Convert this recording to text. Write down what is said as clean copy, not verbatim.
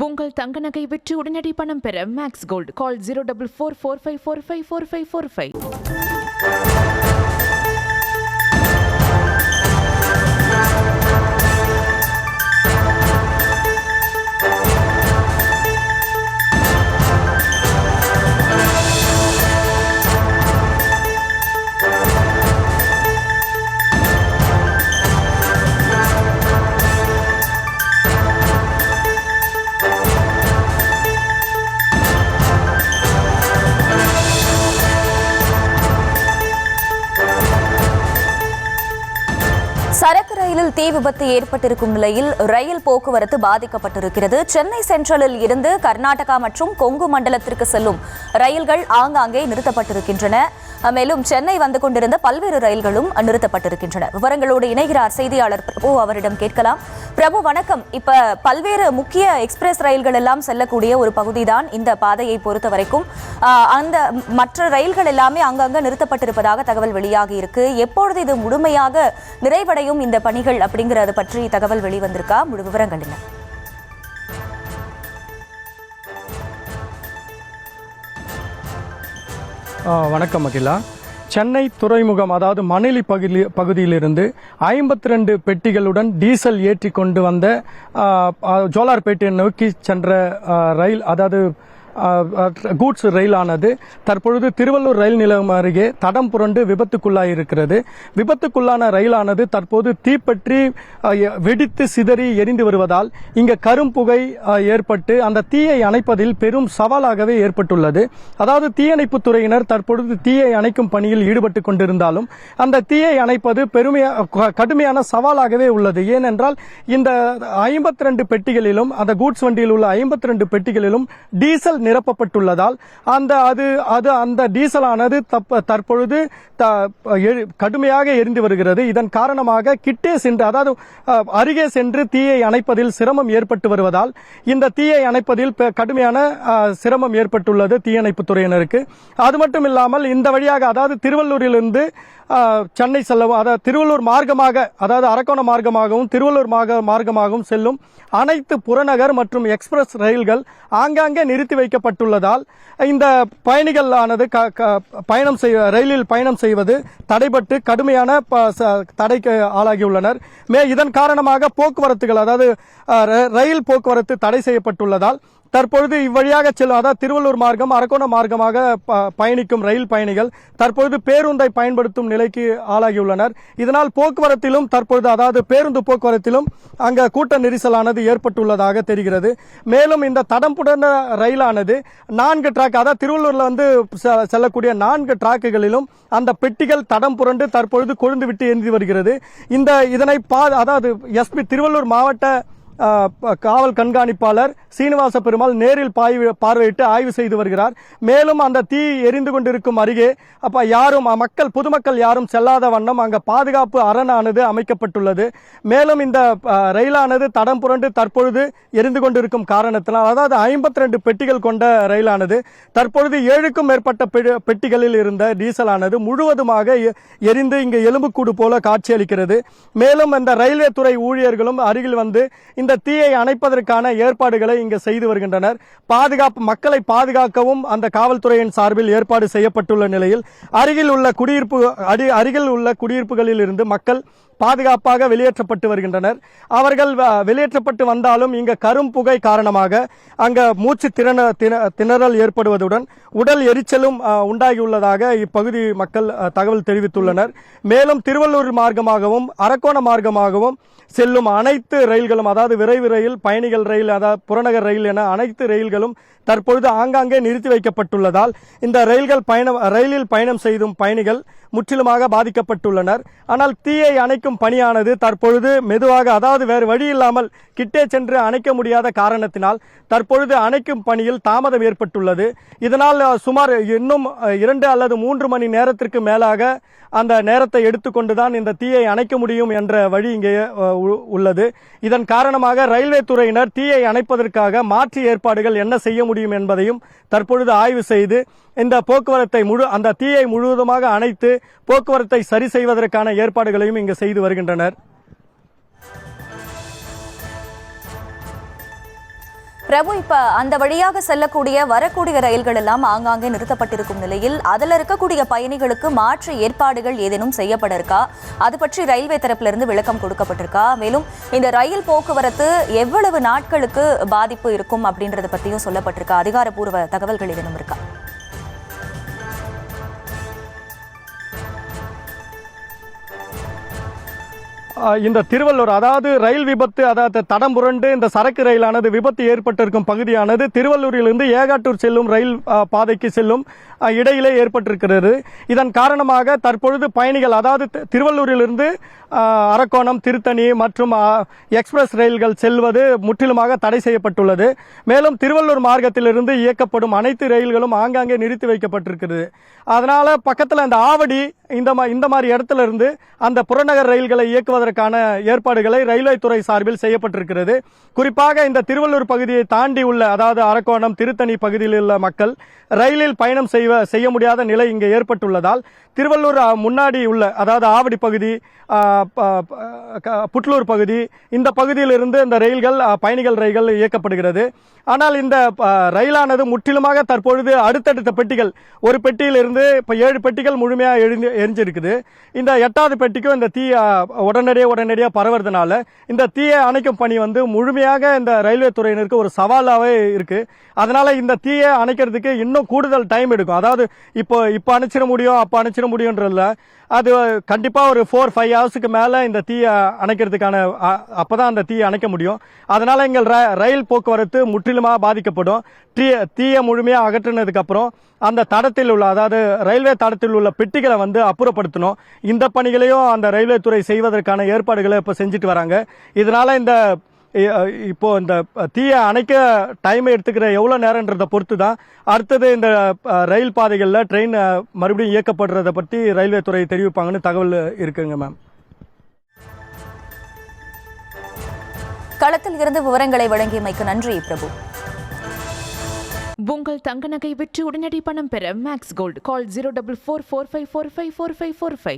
உங்கள் தங்க நகை விற்று உடனடி பணம் பெற மேக்ஸ் கோல்ட் கால் 04445454545. சரக்கு ரயிலில் தீ விபத்து ஏற்பட்டிருக்கும் நிலையில் ரயில் போக்குவரத்து பாதிக்கப்பட்டிருக்கிறது. சென்னை சென்ட்ரலில் இருந்து கர்நாடகா மற்றும் கொங்கு மண்டலத்திற்கு செல்லும் ரயில்கள் ஆங்காங்கே நிறுத்தப்பட்டிருக்கின்றன. மேலும் சென்னை வந்து கொண்டிருந்த பல்வேறு ரயில்களும் நிறுத்தப்பட்டிருக்கின்றன. விவரங்களோடு இணைகிறார் செய்தியாளர் பிரபு. அவரிடம் கேட்கலாம். பிரபு வணக்கம். இப்ப பல்வேறு முக்கிய எக்ஸ்பிரஸ் ரயில்கள் எல்லாம் செல்லக்கூடிய ஒரு பகுதி தான் இந்த பாதையை பொறுத்த வரைக்கும். அந்த மற்ற ரயில்கள் எல்லாமே அங்கங்க நிறுத்தப்பட்டிருப்பதாக தகவல் வெளியாகி இருக்கு. எப்பொழுது இது முழுமையாக நிறைவடையும் இந்த பணிகள் அப்படிங்கறது பற்றி தகவல் வெளிவந்திருக்கா? முழு விவரங்கள் என்ன? வணக்கம் அகிலா. சென்னை துறைமுகம் அதாவது மணலி பகுதியிலிருந்து 52 பெட்டிகளுடன் டீசல் ஏற்றி கொண்டு வந்த ஜோலார்பேட்டை நோக்கி சென்ற ரயில் அதாவது கூட்ஸ் ரயிலானது தற்பொழுது திருவள்ளூர் ரயில் நிலையம் அருகே தடம் புரண்டு விபத்துக்குள்ளாயிருக்கிறது. விபத்துக்குள்ளான ரயிலானது தற்போது தீப்பற்றி வெடித்து சிதறி எரிந்து வருவதால் இங்கு கரும்புகை ஏற்பட்டு அந்த தீயை அணைப்பதில் பெரும் சவாலாகவே ஏற்பட்டுள்ளது. அதாவது தீயணைப்பு துறையினர் தற்பொழுது தீயை அணைக்கும் பணியில் ஈடுபட்டு கொண்டிருந்தாலும் அந்த தீயை அணைப்பது கடுமையான சவாலாகவே உள்ளது. ஏனென்றால் இந்த 52 பெட்டிகளிலும் அந்த கூட்ஸ் வண்டியில் உள்ள 52 பெட்டிகளிலும் டீசல் நிரப்பப்பட்டுள்ளதால் அந்த டீசலானது தற்பொழுது கடுமையாக எரிந்து வருகிறது. இதன் காரணமாக கிட்டே சென்று அதாவது அருகே சென்று தீயை அணைப்பதில் சிரமம் ஏற்பட்டு வருவதால் இந்த தீயை அணைப்பதில் கடுமையான சிரமம் ஏற்பட்டுள்ளது தீயணைப்பு துறையினருக்கு. அது மட்டும் இல்லாமல் இந்த வழியாக அதாவது திருவள்ளூரிலிருந்து சென்னை செல்லவும் அதாவது திருவள்ளூர் மார்க்கமாக அதாவது அரக்கோணம் மார்க்கமாகவும் திருவள்ளூர் மார்க்கமாகவும் செல்லும் அனைத்து புறநகர் மற்றும் எக்ஸ்பிரஸ் ரயில்கள் ஆங்காங்கே நிறுத்தி வைக்கப்பட்டுள்ளதால் இந்த பயணிகளானது ரயிலில் பயணம் செய்வது தடைபட்டு கடுமையான தடைக்கு ஆளாகியுள்ளனர். இதன் காரணமாக போக்குவரத்துகள் அதாவது ரயில் போக்குவரத்து தடை செய்யப்பட்டுள்ளதால் தற்பொழுது இவ்வழியாக செல்லும் அதாவது திருவள்ளூர் மார்க்கம் அரக்கோணம் மார்க்கமாக பயணிக்கும் ரயில் பயணிகள் தற்பொழுது பேருந்தை பயன்படுத்தும் நிலைக்கு ஆளாகியுள்ளனர். இதனால் போக்குவரத்திலும் தற்பொழுது அதாவது பேருந்து போக்குவரத்திலும் அங்க கூட்ட நெரிசலானது ஏற்பட்டுள்ளதாக தெரிகிறது. மேலும் இந்த தடம்புடன ரயிலானது 4 டிராக் அதாவது திருவள்ளூர்ல வந்து செல்லக்கூடிய 4 டிராக்குகளிலும் அந்த பெட்டிகள் தடம் புரண்டு தற்பொழுது கொழுந்து விட்டு எரிந்து வருகிறது. இதனை அதாவது எஸ்பி திருவள்ளூர் மாவட்ட காவல் கண்காணிப்பாளர் சீனிவாச பெருமாள் நேரில் பார்வையிட்டு ஆய்வு செய்து வருகிறார். மேலும் அந்த தீ எரிந்து கொண்டிருக்கும் அருகே பொதுமக்கள் யாரும் செல்லாத வண்ணம் அங்க பாதுகாப்பு அரணானது அமைக்கப்பட்டுள்ளது. மேலும் இந்த ரயிலானது தடம் புரண்டு தற்பொழுது எரிந்து கொண்டிருக்கும் காரணத்தினால் அதாவது 52 பெட்டிகள் கொண்ட ரயிலானது தற்பொழுது 7க்கும் மேற்பட்ட பெட்டிகளில் இருந்த டீசலானது முழுவதுமாக எரிந்து இங்கு எலும்புக்கூடு போல காட்சியளிக்கிறது. மேலும் இந்த ரயில்வே துறை ஊழியர்களும் அருகில் வந்து இந்த தீயை அணைப்பதற்கான ஏற்பாடுகளை இங்கு செய்து வருகின்றனர். மக்களை பாதுகாக்கவும் அந்த காவல்துறையின் சார்பில் ஏற்பாடு செய்யப்பட்டுள்ள நிலையில் அருகில் உள்ள குடியிருப்புகளில் இருந்து மக்கள் பாதுகாப்பாக வெளியேற்றப்பட்டு வருகின்றனர். அவர்கள் வெளியேற்றப்பட்டு வந்தாலும் இங்க கரும்புகை காரணமாக அங்க மூச்சு திணறல் ஏற்படுவதுடன் உடல் எரிச்சலும் உண்டாகியுள்ளதாக இப்பகுதி மக்கள் தகவல் தெரிவித்துள்ளனர். மேலும் திருவள்ளூர் மார்க்கமாகவும் அரக்கோணம் மார்க்கமாகவும் செல்லும் அனைத்து ரயில்களும் அதாவது விரைவு ரயில், பயணிகள் ரயில், அதாவது புறநகர் ரயில் என அனைத்து ரயில்களும் தற்பொழுது ஆங்காங்கே நிறுத்தி வைக்கப்பட்டுள்ளதால் இந்த ரயிலில் பயணம் செய்யும் பயணிகள் முற்றிலுமாக பாதிக்கப்பட்டுள்ளனர். ஆனால் தீயை அணைக்கும் பணியானது தற்பொழுது மெதுவாக அதாவது வேறு வழி இல்லாமல் கிட்டே சென்று அணைக்க முடியாத காரணத்தினால் தற்பொழுது அணைக்கும் பணியில் தாமதம் ஏற்பட்டுள்ளது. இதனால் சுமார் இன்னும் 2 அல்லது 3 மணி நேரத்திற்கு மேலாக அந்த நேரத்தை எடுத்துக்கொண்டுதான் இந்த தீயை அணைக்க முடியும் என்ற வழி இங்கே உள்ளது. இதன் காரணமாக ரயில்வே துறையினர் தீயை அணைப்பதற்காக மாற்று ஏற்பாடுகள் என்ன செய்ய முடியும் என்பதையும் தற்பொழுது ஆய்வு செய்து இந்த போக்குவரத்தை அந்த தீயை முழுவதுமாக அணைத்து போக்குவரத்தை சரி செய்வதற்கான ஏற்பாடுகளையும் இங்கு செய்து வருகின்றனர். பிரபு, இப்ப அந்த வழியாக செல்லக்கூடிய வரக்கூடிய ரயில்கள் எல்லாம் ஆங்காங்கே நிறுத்தப்பட்டிருக்கும் நிலையில் அதில் இருக்கக்கூடிய பயணிகளுக்கு மாற்று ஏற்பாடுகள் ஏதேனும் செய்யப்பட இருக்கா? அது பற்றி ரயில்வே தரப்பிலிருந்து விளக்கம் கொடுக்கப்பட்டிருக்கா? மேலும் இந்த ரயில் போக்குவரத்து எவ்வளவு நாட்களுக்கு பாதிப்பு இருக்கும் அப்படின்றத பற்றியும் சொல்லப்பட்டிருக்கா? அதிகாரப்பூர்வ தகவல்கள் ஏதேனும் இருக்கா? இந்த திருவள்ளூர் அதாவது ரயில் விபத்து, அதாவது தடம் புரண்டு இந்த சரக்கு ரயிலானது விபத்து ஏற்பட்டிருக்கும் பகுதியானது திருவள்ளூரிலிருந்து ஏகாட்டூர் செல்லும் ரயில் பாதைக்கு செல்லும் இடையிலே ஏற்பட்டிருக்கிறது. இதன் காரணமாக தற்பொழுது பயணிகள், அதாவது திருவள்ளூரிலிருந்து அரக்கோணம், திருத்தணி மற்றும் எக்ஸ்பிரஸ் ரயில்கள் செல்வது முற்றிலுமாக தடை செய்யப்பட்டுள்ளது. மேலும் திருவள்ளூர் மார்க்கத்திலிருந்து இயக்கப்படும் அனைத்து ரயில்களும் ஆங்காங்கே நிறுத்தி வைக்கப்பட்டிருக்கிறது. அதனால பக்கத்தில் அந்த ஆவடி இந்த மாதிரி இடத்துல இருந்து அந்த புறநகர் ரயில்களை இயக்குவதற்கான ஏற்பாடுகளை ரயில்வே துறை சார்பில் செய்யப்பட்டிருக்கிறது. குறிப்பாக இந்த திருவள்ளூர் பகுதியை தாண்டி உள்ள, அதாவது அரக்கோணம், திருத்தணி பகுதியில் உள்ள மக்கள் ரயிலில் பயணம் செய்ய முடியாத நிலை இங்கே ஏற்பட்டுள்ளதால் திருவள்ளூர் முன்னாடி உள்ள, அதாவது ஆவடி பகுதி, புட்லூர் பகுதி, இந்த பகுதியிலிருந்து இந்த ரயில்கள், பயணிகள் ரயில்கள் இயக்கப்படுகிறது. ஆனால் இந்த ரயிலானது முற்றிலுமாக தற்பொழுது அடுத்தடுத்த பெட்டிகள், ஒரு பெட்டியிலிருந்து இப்போ 7 பெட்டிகள் முழுமையாக எரிஞ்சிருக்குது. இந்த 8வது பெட்டிக்கும் இந்த தீ உடனடியாக பரவுறதுனால இந்த தீயை அணைக்கும் பணி முழுமையாக இந்த ரயில்வே துறையினருக்கு ஒரு சவாலாகவே இருக்கு. அதனால இந்த தீயை அணைக்கிறதுக்கு இன்னும் கூடுதல் டைம் எடுக்கும். அதாவது இப்போ அணைச்சிட முடியும், அப்போ அணைச்சிட முடியுன்றதுல அது கண்டிப்பாக ஒரு 4-5 ஹவர்ஸுக்கு மேலே இந்த தீயை அணைக்கிறதுக்கான அப்போதான் அந்த தீயை அணைக்க முடியும். அதனால எங்கள் ரயில் போக்குவரத்து முற்றிலுமாக பாதிக்கப்படும். தீயை முழுமையாக அகற்றினதுக்கு அப்புறம் அந்த தடத்தில் உள்ள, அதாவது ரயில்வே தடத்தில் உள்ள பெட்டிகளை அப்புறப்படுத்தணும். இந்த பணிகளையும் அந்த ரயில்வே துறை செய்வதற்கான ஏற்பாடுகளை இப்போ செஞ்சுட்டு வராங்க. இதனால இப்போ இந்த தீயை அணைக்க டைம் எடுத்துக்கிற எவ்வளோ நேரன்றதை பொறுத்து தான் அடுத்தது இந்த ரயில் பாதைகளில் ட்ரெயின் மறுபடியும் இயக்கப்படுறதை பற்றி ரயில்வே துறை தெரிவிப்பாங்கன்னு தகவல் இருக்குங்க மேம். களத்தில் இருந்து விவரங்களை வழங்கியமைக்கு நன்றி பிரபு. உங்கள் தங்க நகை விற்று உடனடி பணம் பெற மேக்ஸ் கோல்டு. கால் 04445454545.